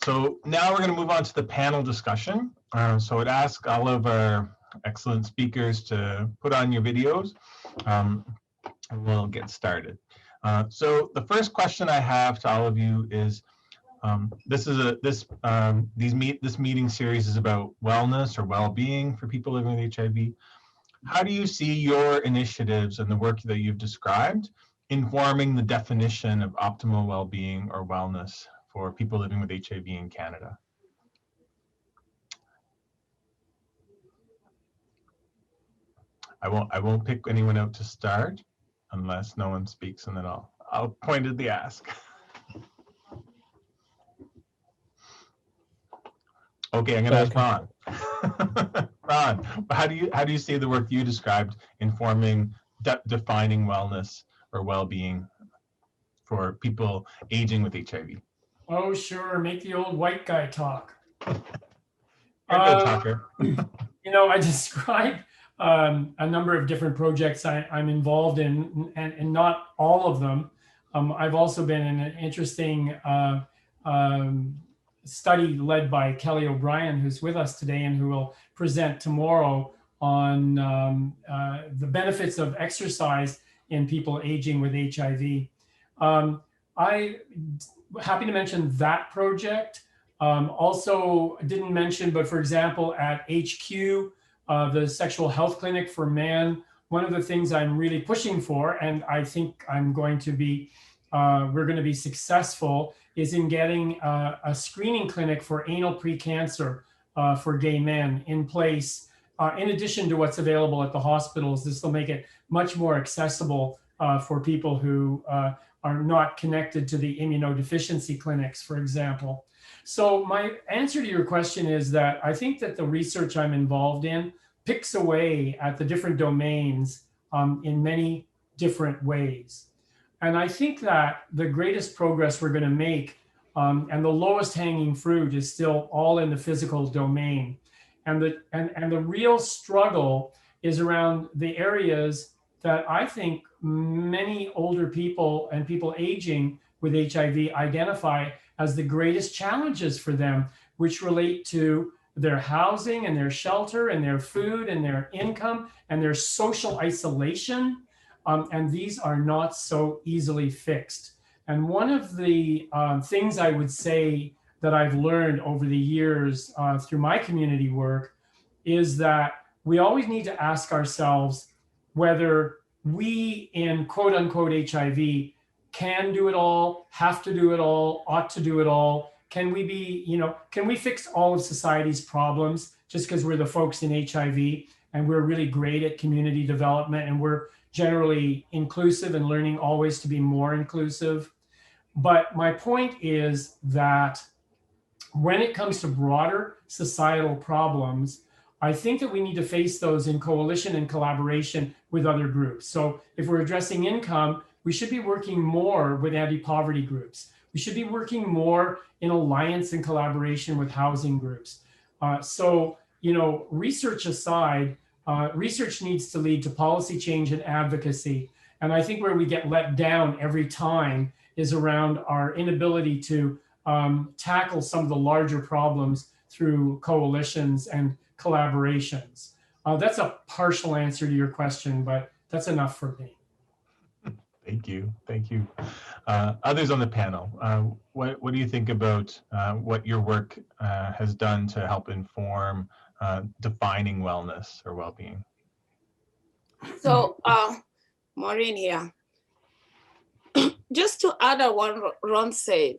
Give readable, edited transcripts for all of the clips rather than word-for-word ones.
So now we're going to move on to the panel discussion. So I'd ask all of our excellent speakers to put on your videos, and we'll get started. So the first question I have to all of you is, this meeting series is about wellness or well-being for people living with HIV. How do you see your initiatives and the work that you've described informing the definition of optimal well-being or wellness for people living with HIV in Canada? I won't pick anyone out to start unless no one speaks, and then I'll pointedly ask. Okay, I'm going to ask Ron. Ron, how do you see the work you described informing defining wellness or well-being for people aging with HIV? Oh, sure. Make the old white guy talk. You're a good talker. You know, I described a number of different projects I'm involved in, and not all of them. I've also been in an interesting study led by Kelly O'Brien, who's with us today and who will present tomorrow on the benefits of exercise in people aging with HIV. I'm happy to mention that project. Also didn't mention, but for example, at HQ, the Sexual Health Clinic for Men, one of the things I'm really pushing for, and I think I'm going to be, we're going to be successful, is in getting a screening clinic for anal precancer for gay men in place. In addition to what's available at the hospitals, this will make it much more accessible for people who are not connected to the immunodeficiency clinics, for example. So my answer to your question is that I think that the research I'm involved in picks away at the different domains in many different ways. And I think that the greatest progress we're going to make and the lowest hanging fruit is still all in the physical domain. And the real struggle is around the areas that I think many older people and people aging with HIV identify as the greatest challenges for them, which relate to their housing and their shelter and their food and their income and their social isolation. And these are not so easily fixed. And one of the things I would say that I've learned over the years through my community work is that we always need to ask ourselves whether we in quote unquote HIV can do it all, have to do it all, ought to do it all. Can we be, can we fix all of society's problems just because we're the folks in HIV and we're really great at community development and we're generally inclusive and learning always to be more inclusive? But my point is that when it comes to broader societal problems, I think that we need to face those in coalition and collaboration with other groups. So if we're addressing income, we should be working more with anti-poverty groups. We should be working more in alliance and collaboration with housing groups. So, research aside, research needs to lead to policy change and advocacy. And I think where we get let down every time is around our inability to tackle some of the larger problems through coalitions and collaborations. That's a partial answer to your question, but that's enough for me. Thank you. Thank you. Others on the panel, what do you think about what your work has done to help inform defining wellness or well-being? So, Maureen here. Just to add on what Ron said,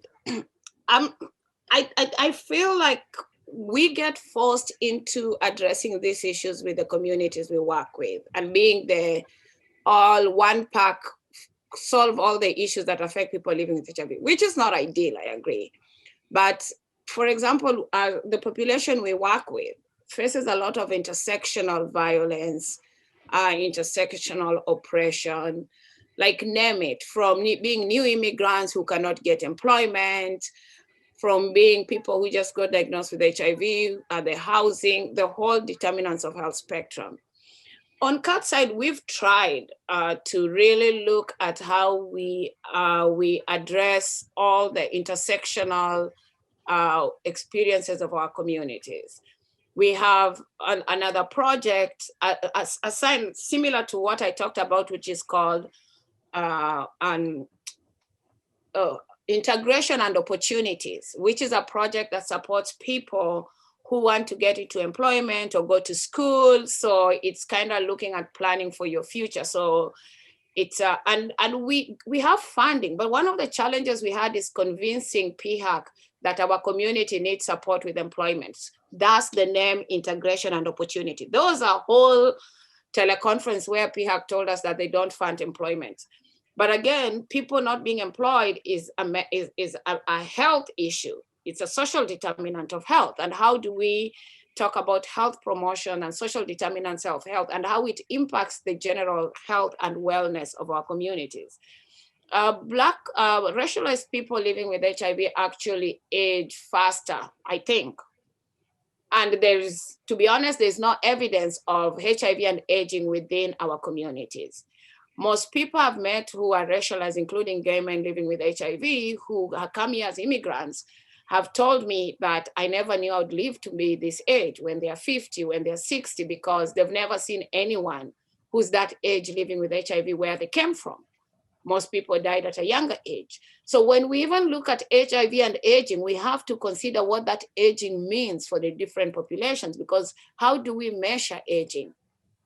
I feel like we get forced into addressing these issues with the communities we work with and being the all one pack, solve all the issues that affect people living with HIV, which is not ideal, I agree. But for example, the population we work with faces a lot of intersectional violence, intersectional oppression, like name it, from being new immigrants who cannot get employment, from being people who just got diagnosed with HIV, the housing, the whole determinants of health spectrum. On CAT side, we've tried to really look at how we address all the intersectional experiences of our communities. We have another project assigned similar to what I talked about, which is called Integration and Opportunities, which is a project that supports people who want to get into employment or go to school. So it's kind of looking at planning for your future. So it's and we have funding, but one of the challenges we had is convincing PHAC that our community needs support with employment. That's the name, Integration and Opportunity. There was a whole teleconference where PHAC told us that they don't fund employment. But again, people not being employed is a health issue. It's a social determinant of health. And how do we talk about health promotion and social determinants of health and how it impacts the general health and wellness of our communities? Black racialized people living with HIV actually age faster, I think. And there's, to be honest, there's no evidence of HIV and aging within our communities. Most people I've met who are racialized, including gay men living with HIV, who have come here as immigrants, have told me that I never knew I'd live to be this age when they are 50, when they're 60, because they've never seen anyone who's that age living with HIV where they came from. Most people died at a younger age. So when we even look at HIV and aging, we have to consider what that aging means for the different populations, because how do we measure aging?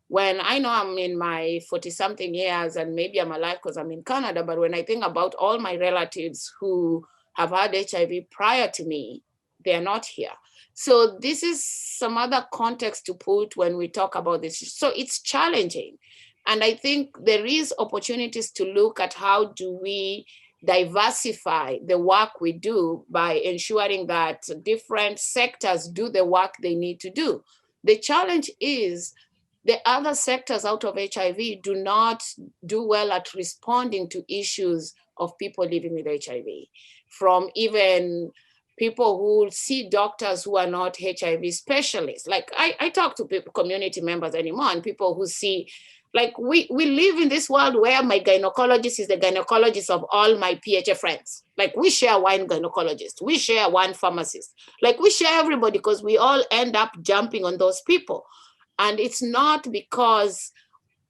When I know I'm in my 40-something years and maybe I'm alive because I'm in Canada, but when I think about all my relatives who have had HIV prior to me, they're not here. So this is some other context to put when we talk about this. So it's challenging. And I think there is opportunities to look at how do we diversify the work we do by ensuring that different sectors do the work they need to do. The challenge is the other sectors out of HIV do not do well at responding to issues of people living with HIV. From even people who see doctors who are not HIV specialists. Like I talk to people, community members anymore, and people who see, like we live in this world where my gynecologist is the gynecologist of all my PHA friends. Like we share one gynecologist, we share one pharmacist. Like we share everybody because we all end up jumping on those people. And it's not because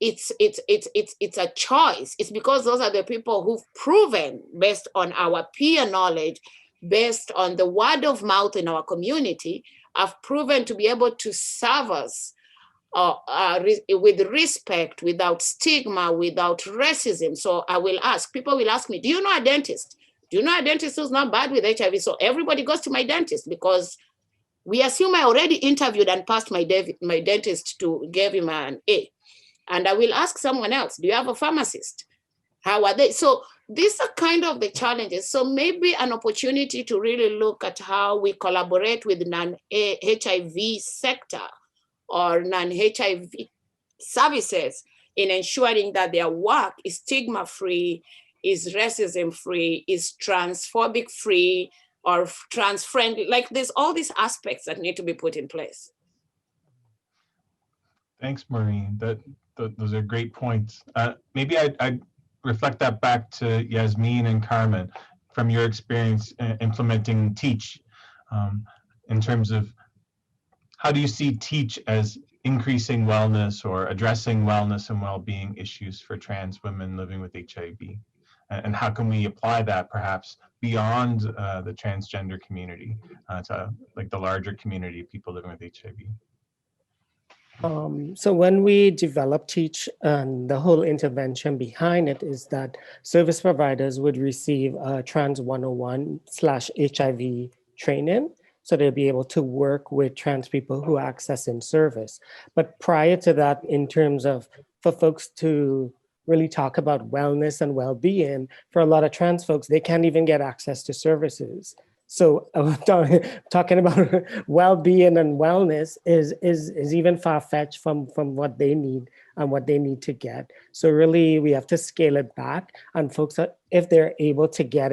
it's a choice. It's because those are the people who've proven, based on our peer knowledge, based on the word of mouth in our community, have proven to be able to serve us with respect, without stigma, without racism. So I will ask, people will ask me, do you know a dentist? Do you know a dentist who's not bad with HIV? So everybody goes to my dentist because we assume I already interviewed and passed my dentist to give him an A. And I will ask someone else, do you have a pharmacist? How are they? So these are kind of the challenges. So maybe an opportunity to really look at how we collaborate with non-HIV sector or non-HIV services in ensuring that their work is stigma-free, is racism-free, is transphobic-free, or trans-friendly. Like there's all these aspects that need to be put in place. Thanks, Maureen. Those are great points. Maybe I'd reflect that back to Yasmeen and Carmen from your experience implementing TEACH in terms of how do you see TEACH as increasing wellness or addressing wellness and well-being issues for trans women living with HIV? And how can we apply that perhaps beyond the transgender community to like the larger community of people living with HIV? So when we developed TEACH, the whole intervention behind it is that service providers would receive a Trans 101/HIV training. So they'll be able to work with trans people who are accessing service. But prior to that, in terms of for folks to really talk about wellness and well-being, for a lot of trans folks, they can't even get access to services. So talking about well-being and wellness is even far-fetched from what they need and what they need to get. So really, we have to scale it back. And folks, if they're able to get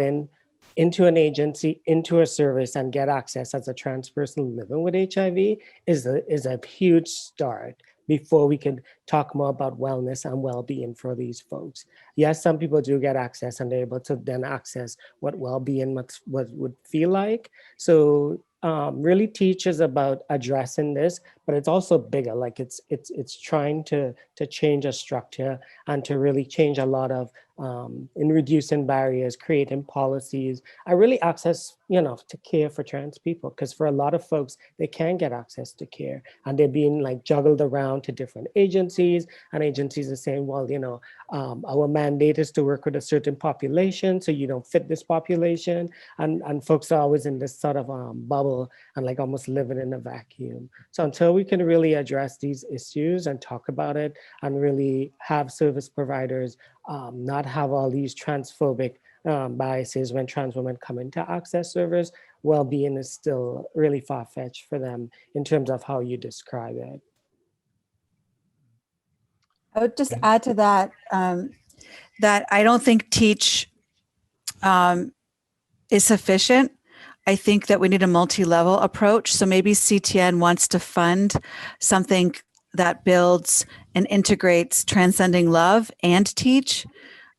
into an agency, into a service, and get access as a trans person living with HIV, is a huge start. before we can talk more about wellness and well-being for these folks. Yes, some people do get access and they're able to then access what well-being what would feel like. So really teaches about addressing this, but it's also bigger. Like it's trying to change a structure and to really change a lot of in reducing barriers, creating policies, and really access, to care for trans people. Because for a lot of folks, they can't get access to care, and they're being like juggled around to different agencies, and agencies are saying, well, our mandate is to work with a certain population, so you don't fit this population, and folks are always in this sort of bubble and like almost living in a vacuum. So until we can really address these issues and talk about it and really have service providers not have all these transphobic biases when trans women come into access service, well-being is still really far-fetched for them in terms of how you describe it. I would just add to that, that I don't think teach is sufficient. I think that we need a multi-level approach. So maybe CTN wants to fund something that builds and integrates transcending love and teach.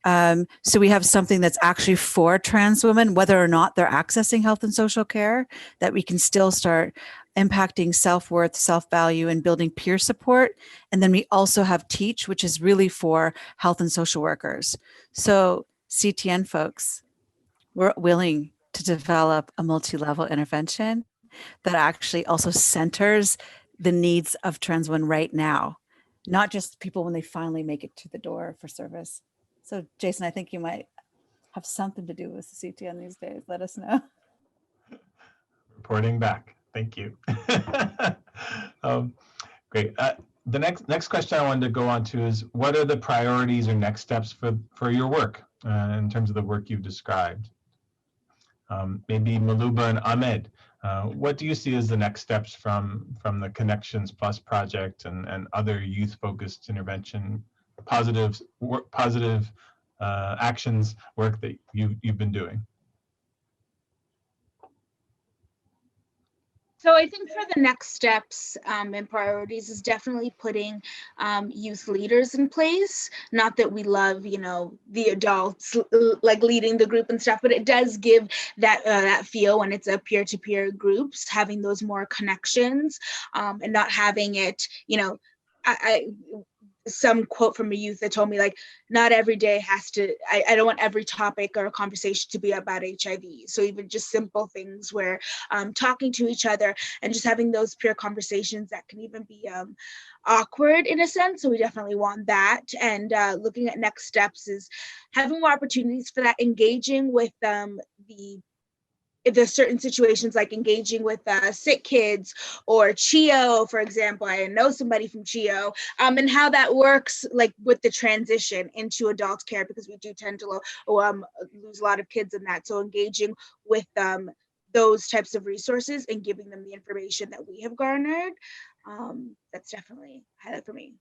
So we have something that's actually for trans women, whether or not they're accessing health and social care, that we can still start impacting self-worth, self-value, and building peer support. And then we also have teach, which is really for health and social workers. So CTN folks, we're willing to develop a multi-level intervention that actually also centers the needs of trans women right now, not just people when they finally make it to the door for service. So Jason, I think you might have something to do with the CTN these days. Let us know. Reporting back. Thank you. Great. The next question I wanted to go on to is, what are the priorities or next steps for your work in terms of the work you've described? Maybe Muluba and Ahmed, what do you see as the next steps from the Connections Plus project and other youth-focused intervention, positive actions work that you've been doing? So I think for the next steps and priorities is definitely putting youth leaders in place. Not that we love, the adults like leading the group and stuff, but it does give that feel when it's a peer-to-peer groups, having those more connections and not having it, some quote from a youth that told me, like, not every day has to, I don't want every topic or conversation to be about HIV. So even just simple things where talking to each other and just having those peer conversations that can even be awkward in a sense. So we definitely want that. And looking at next steps is having more opportunities for that, engaging with if there's certain situations like engaging with sick kids or CHIO, for example. I know somebody from CHIO, and how that works like with the transition into adult care, because we do tend to lose a lot of kids in that. So engaging with those types of resources and giving them the information that we have garnered, that's definitely a highlight for me.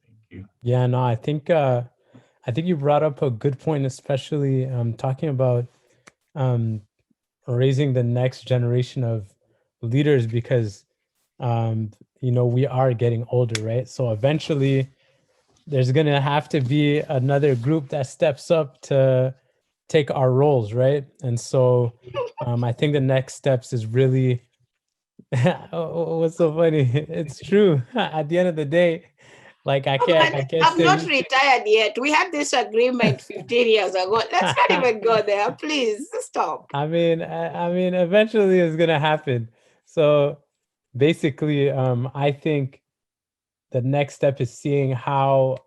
Thank you. Yeah, no, I think you brought up a good point, especially talking about raising the next generation of leaders, because we are getting older, right? So eventually there's going to have to be another group that steps up to take our roles, right? And so I think the next steps is really what's so funny? It's true. At the end of the day, like I can't I'm say, not retired yet. We had this agreement 15 years ago. Let's not even go there. Please stop. I mean, eventually it's gonna happen. So basically, I think the next step is seeing how,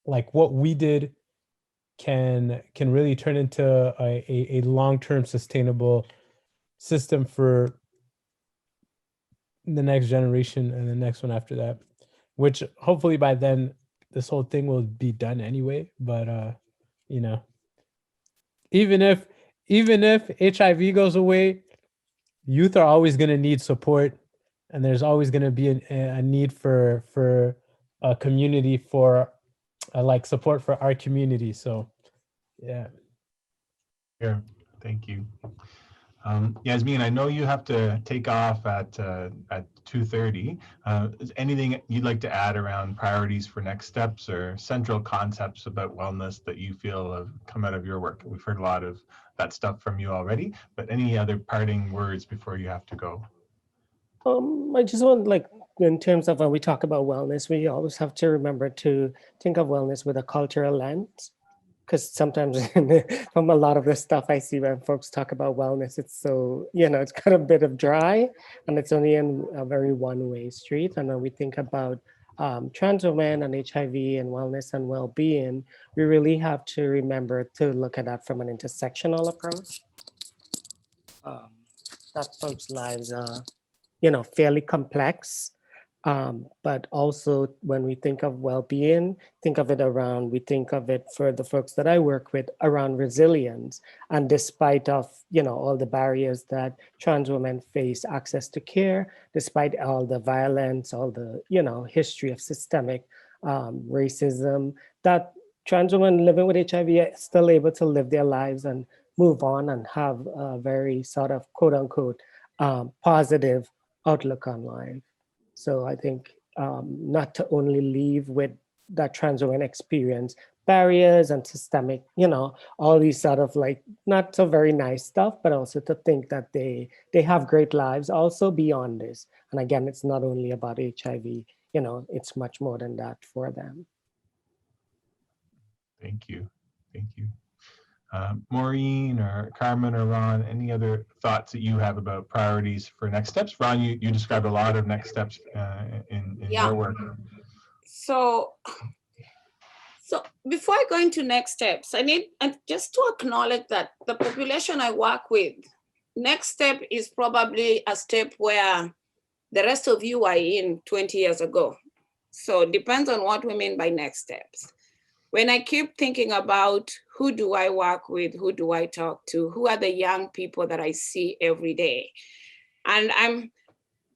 like, what we did can really turn into a long-term sustainable system for the next generation and the next one after that, which hopefully by then this whole thing will be done anyway. But even if HIV goes away, youth are always going to need support, and there's always going to be a need for a community, for like support for our community. So yeah. Yeah, thank you. Yasmeen, I know you have to take off at 2:30. Is anything you'd like to add around priorities for next steps or central concepts about wellness that you feel have come out of your work? We've heard a lot of that stuff from you already, but any other parting words before you have to go? I just want, like, in terms of when we talk about wellness, we always have to remember to think of wellness with a cultural lens. Because sometimes from a lot of the stuff I see when folks talk about wellness, it's so, it's kind of a bit of dry and it's only in a very one-way street. And when we think about trans women and HIV and wellness and well-being, we really have to remember to look at that from an intersectional approach. That folks' lives are, fairly complex. But also when we think of well-being, we think of it for the folks that I work with around resilience. And despite of, all the barriers that trans women face access to care, despite all the violence, all the, history of systemic racism, that trans women living with HIV are still able to live their lives and move on and have a very sort of quote unquote positive outlook on life. So I think not to only leave with that trans women experience barriers and systemic, all these sort of like not so very nice stuff, but also to think that they have great lives also beyond this. And again, it's not only about HIV, it's much more than that for them. Thank you. Thank you. Maureen or Carmen or Ron, any other thoughts that you have about priorities for next steps? Ron, you described a lot of next steps in your work. So before I go into next steps, I need just to acknowledge that the population I work with, next step is probably a step where the rest of you are in 20 years ago. So it depends on what we mean by next steps. When I keep thinking about who do I work with, who do I talk to, who are the young people that I see every day, and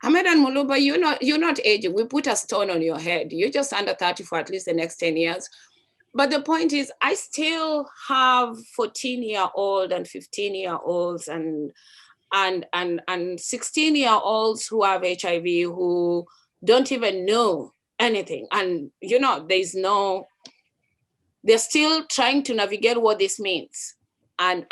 Ahmed and Muluba, you're not aging. We put a stone on your head. You're just under 30 for at least the next 10 years. But the point is, I still have 14-year-old and 15-year-olds and 16-year-olds who have HIV who don't even know anything. And they're still trying to navigate what this means. And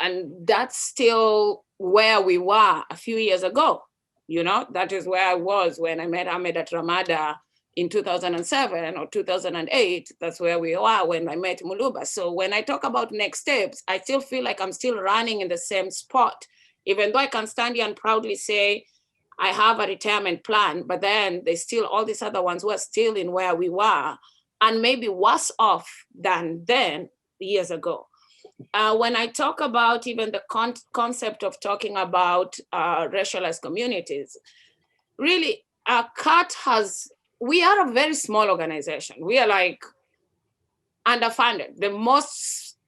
that's still where we were a few years ago. That is where I was when I met Ahmed at Ramada in 2007 or 2008. That's where we were when I met Muluba. So when I talk about next steps, I still feel like I'm still running in the same spot, even though I can stand here and proudly say I have a retirement plan, but then there's still all these other ones who are still in where we were and maybe worse off than then years ago. When I talk about even the concept of talking about racialized communities, really, we are a very small organization. We are like underfunded, the most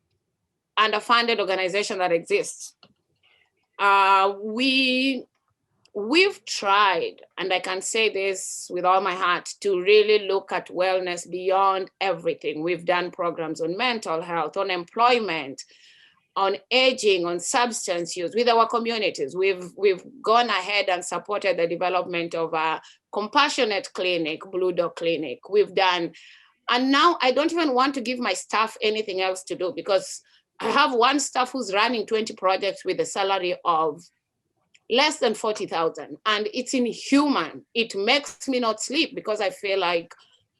underfunded organization that exists. We've tried, and I can say this with all my heart, to really look at wellness beyond everything. We've done programs on mental health, on employment, on aging, on substance use with our communities. We've gone ahead and supported the development of a compassionate clinic, Blue Dog Clinic. We've done, and now I don't even want to give my staff anything else to do because I have one staff who's running 20 projects with a salary of less than 40,000, and it's inhuman. It makes me not sleep because I feel like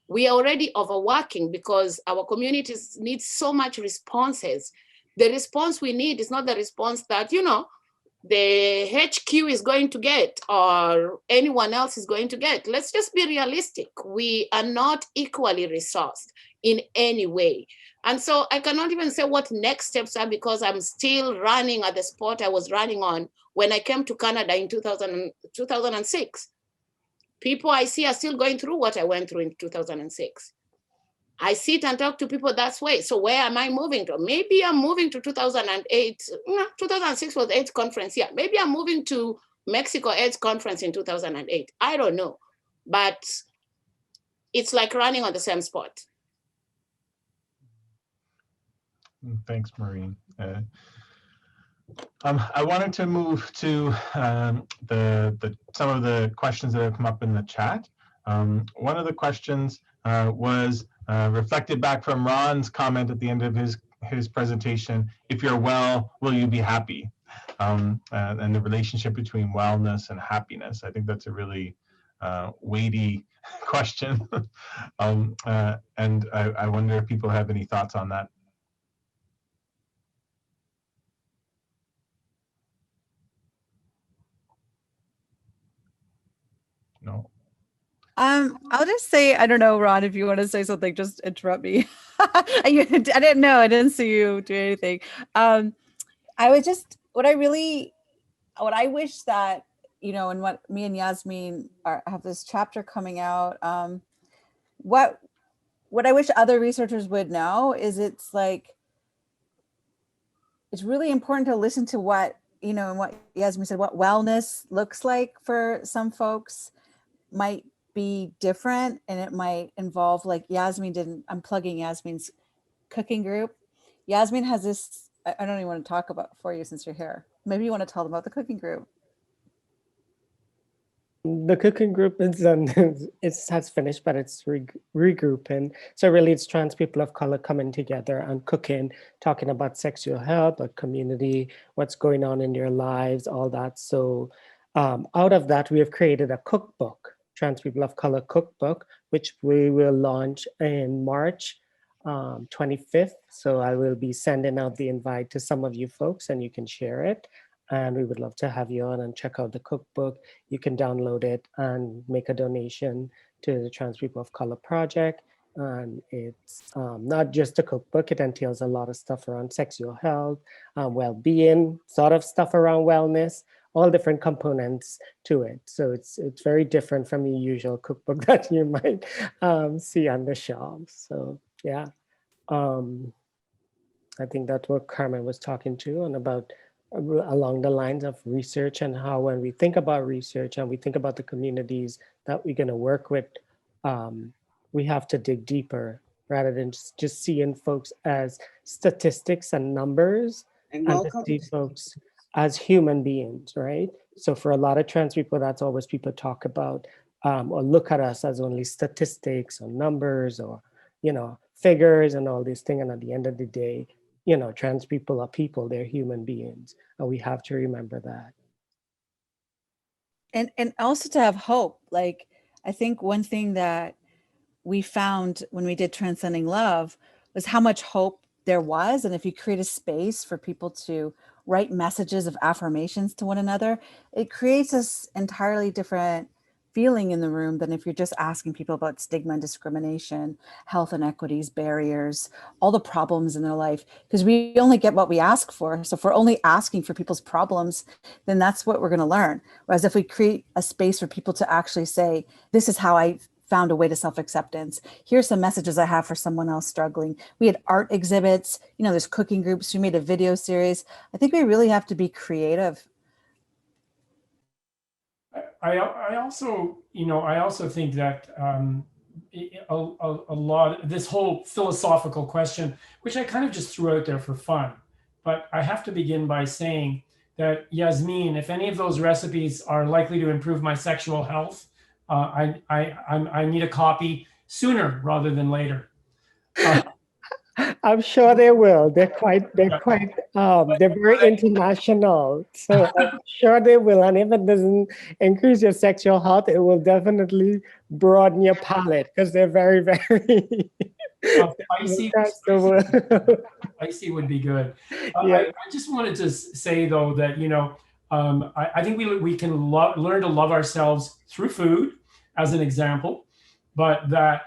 we are already overworking because our communities need so much responses. The response we need is not the response that, the HQ is going to get or anyone else is going to get. Let's just be realistic. We are not equally resourced in any way. And so I cannot even say what next steps are because I'm still running at the spot I was running on when I came to Canada in 2006. People I see are still going through what I went through in 2006. I sit and talk to people that way. So where am I moving to? Maybe I'm moving to 2008. 2006 was AIDS conference. Yeah, maybe I'm moving to Mexico AIDS conference in 2008. I don't know. But it's like running on the same spot. Thanks, Maureen. I wanted to move to some of the questions that have come up in the chat. One of the questions was reflected back from Ron's comment at the end of his presentation. If you're well, will you be happy? And the relationship between wellness and happiness. I think that's a really weighty question. And I wonder if people have any thoughts on that. No. I'll just say, I don't know, Ron, if you want to say something, just interrupt me. I didn't know. I didn't see you do anything. I was just, what I wish that, you know, and what me and Yasmeen have this chapter coming out. What I wish other researchers would know is it's really important to listen to what, you know, and what Yasmeen said, what wellness looks like for some folks might be different, and it might involve, like Yasmeen didn't, I'm plugging Yasmeen's cooking group. Yasmeen has this, I don't even want to talk about for you since you're here. Maybe you want to tell them about the cooking group. The cooking group is it has finished, but it's regrouping. So really it's trans people of color coming together and cooking, talking about sexual health, about community, what's going on in their lives, all that. So out of that, we have created a cookbook, Trans People of Color cookbook, which we will launch in March 25th. So I will be sending out the invite to some of you folks and you can share it. And we would love to have you on and check out the cookbook. You can download it and make a donation to the Trans People of Color Project. And it's not just a cookbook, it entails a lot of stuff around sexual health, well-being, sort of stuff around wellness, all different components to it. So it's very different from the usual cookbook that you might see on the shelves. So yeah, I think that's what Carmen was talking to, and about along the lines of research, and how when we think about research and we think about the communities that we're going to work with, we have to dig deeper rather than just seeing folks as statistics and numbers, and to see folks as human beings, right? So for a lot of trans people, that's always people talk about or look at us as only statistics or numbers or, you know, figures and all these things. And at the end of the day, you know, trans people are people, they're human beings, and we have to remember that. And also to have hope. Like, I think one thing that we found when we did Transcending Love was how much hope there was. And if you create a space for people to write messages of affirmations to one another, it creates this entirely different feeling in the room than if you're just asking people about stigma and discrimination, health inequities, barriers, all the problems in their life, because we only get what we ask for. So if we're only asking for people's problems, then that's what we're going to learn. Whereas if we create a space for people to actually say, this is how I found a way to self-acceptance. Here's some messages I have for someone else struggling. We had art exhibits, you know, there's cooking groups. We made a video series. I think we really have to be creative. I also, you know, I also think that a lot, this whole philosophical question, which I kind of just threw out there for fun, but I have to begin by saying that, Yasmeen, if any of those recipes are likely to improve my sexual health, I need a copy sooner rather than later. I'm sure they will. They're very international. So I'm sure they will. And if it doesn't increase your sexual health, it will definitely broaden your palate, because they're very, very spicy would be good. Yeah. I just wanted to say, though, that, you know, I think we can learn to love ourselves through food, as an example, but that,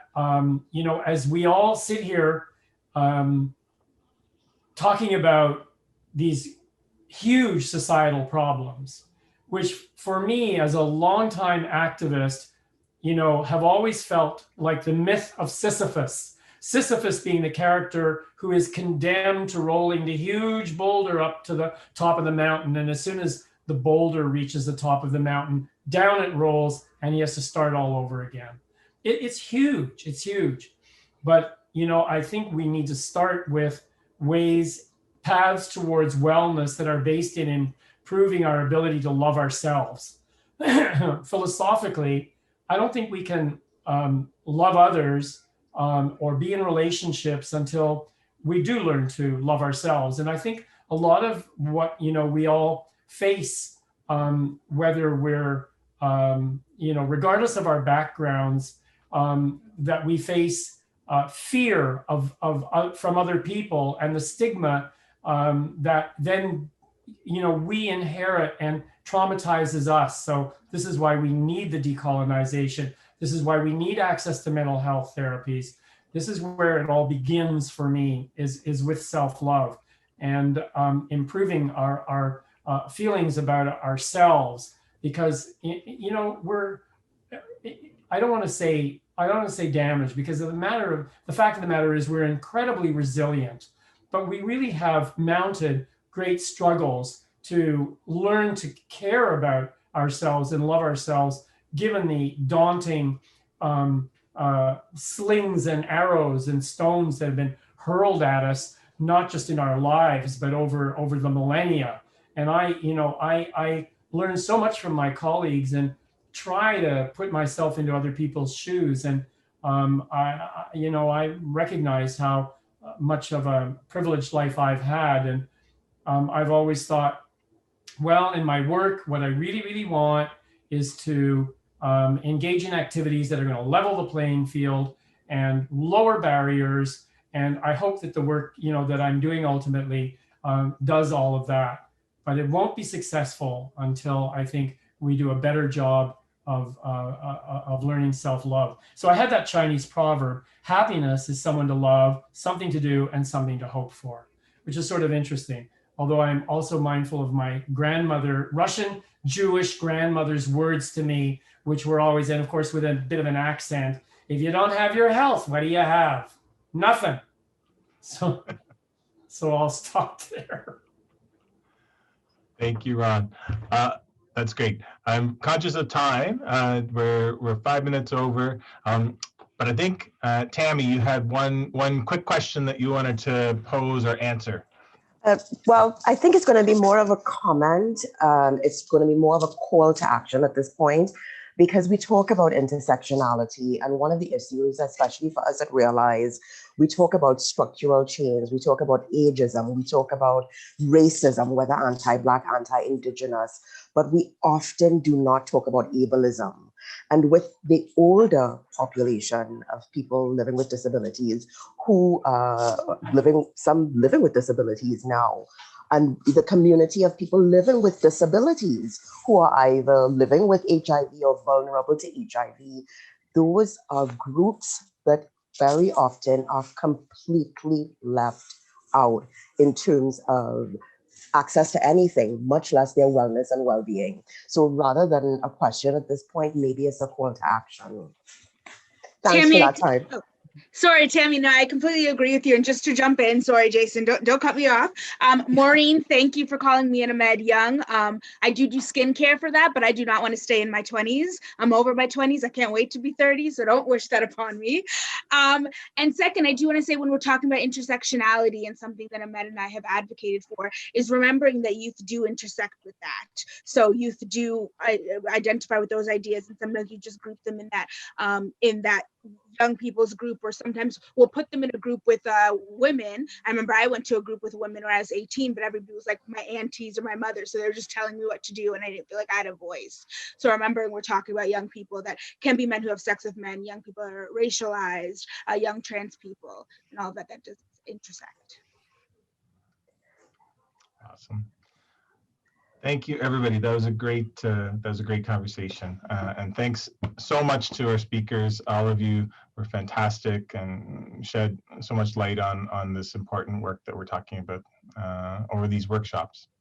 you know, as we all sit here talking about these huge societal problems, which for me as a longtime activist, you know, have always felt like the myth of Sisyphus. Sisyphus being the character who is condemned to rolling the huge boulder up to the top of the mountain. And as soon as the boulder reaches the top of the mountain, down it rolls and he has to start all over again. It's huge, it's huge. But, you know, I think we need to start with ways paths towards wellness that are based in improving our ability to love ourselves. Philosophically, I don't think we can love others or be in relationships until we do learn to love ourselves. And I think a lot of what, we all face, whether we're, regardless of our backgrounds, that we face fear from other people and the stigma that then, we inherit and traumatizes us. So this is why we need the decolonization. This is why we need access to mental health therapies. This is where it all begins for me, is with self-love and improving our feelings about ourselves. Because I don't want to say damaged, because the fact of the matter is we're incredibly resilient, but we really have mounted great struggles to learn to care about ourselves and love ourselves, given the daunting slings and arrows and stones that have been hurled at us, not just in our lives, but over the millennia. And I learned so much from my colleagues and try to put myself into other people's shoes. And I recognize how much of a privileged life I've had. And I've always thought, well, in my work, what I really, really want is to engage in activities that are going to level the playing field and lower barriers. And I hope that the work, that I'm doing ultimately does all of that. But it won't be successful until I think we do a better job of learning self-love. So I had that Chinese proverb: happiness is someone to love, something to do, and something to hope for, which is sort of interesting. Although I'm also mindful of my grandmother, Russian Jewish grandmother's words to me, which were always, and of course with a bit of an accent, if you don't have your health, what do you have? Nothing. So I'll stop there. Thank you, Ron. That's great. I'm conscious of time. We're 5 minutes over. But I think, Tammy, you had one quick question that you wanted to pose or answer. Well, I think it's going to be more of a comment. It's going to be more of a call to action at this point, because we talk about intersectionality, and one of the issues, especially for us at Realize, we talk about structural change, we talk about ageism, we talk about racism, whether anti-Black, anti-Indigenous, but we often do not talk about ableism. And with the older population of people living with disabilities, who some living with disabilities now, and the community of people living with disabilities who are either living with HIV or vulnerable to HIV, those are groups that very often are completely left out in terms of access to anything, much less their wellness and well-being. So rather than a question at this point, maybe it's a call to action. Thanks Tammy, for that time. Sorry, Tammy, no, I completely agree with you. And just to jump in, sorry, Jason, don't cut me off. Maureen, thank you for calling me and Ahmed young. I do skincare for that, but I do not want to stay in my 20s. I'm over my 20s. I can't wait to be 30, so don't wish that upon me. And second, I do want to say, when we're talking about intersectionality, and something that Ahmed and I have advocated for, is remembering that youth do intersect with that. So youth do identify with those ideas, and sometimes you just group them in that young people's group, or sometimes we'll put them in a group with women. I remember I went to a group with women when I was 18, but everybody was like my aunties or my mother, so they're just telling me what to do, and I didn't feel like I had a voice. So remembering we're talking about young people that can be men who have sex with men, young people that are racialized, young trans people, and all that does intersect. Awesome. Thank you, everybody. That was a great conversation, and thanks so much to our speakers. All of you were fantastic and shed so much light on this important work that we're talking about over these workshops.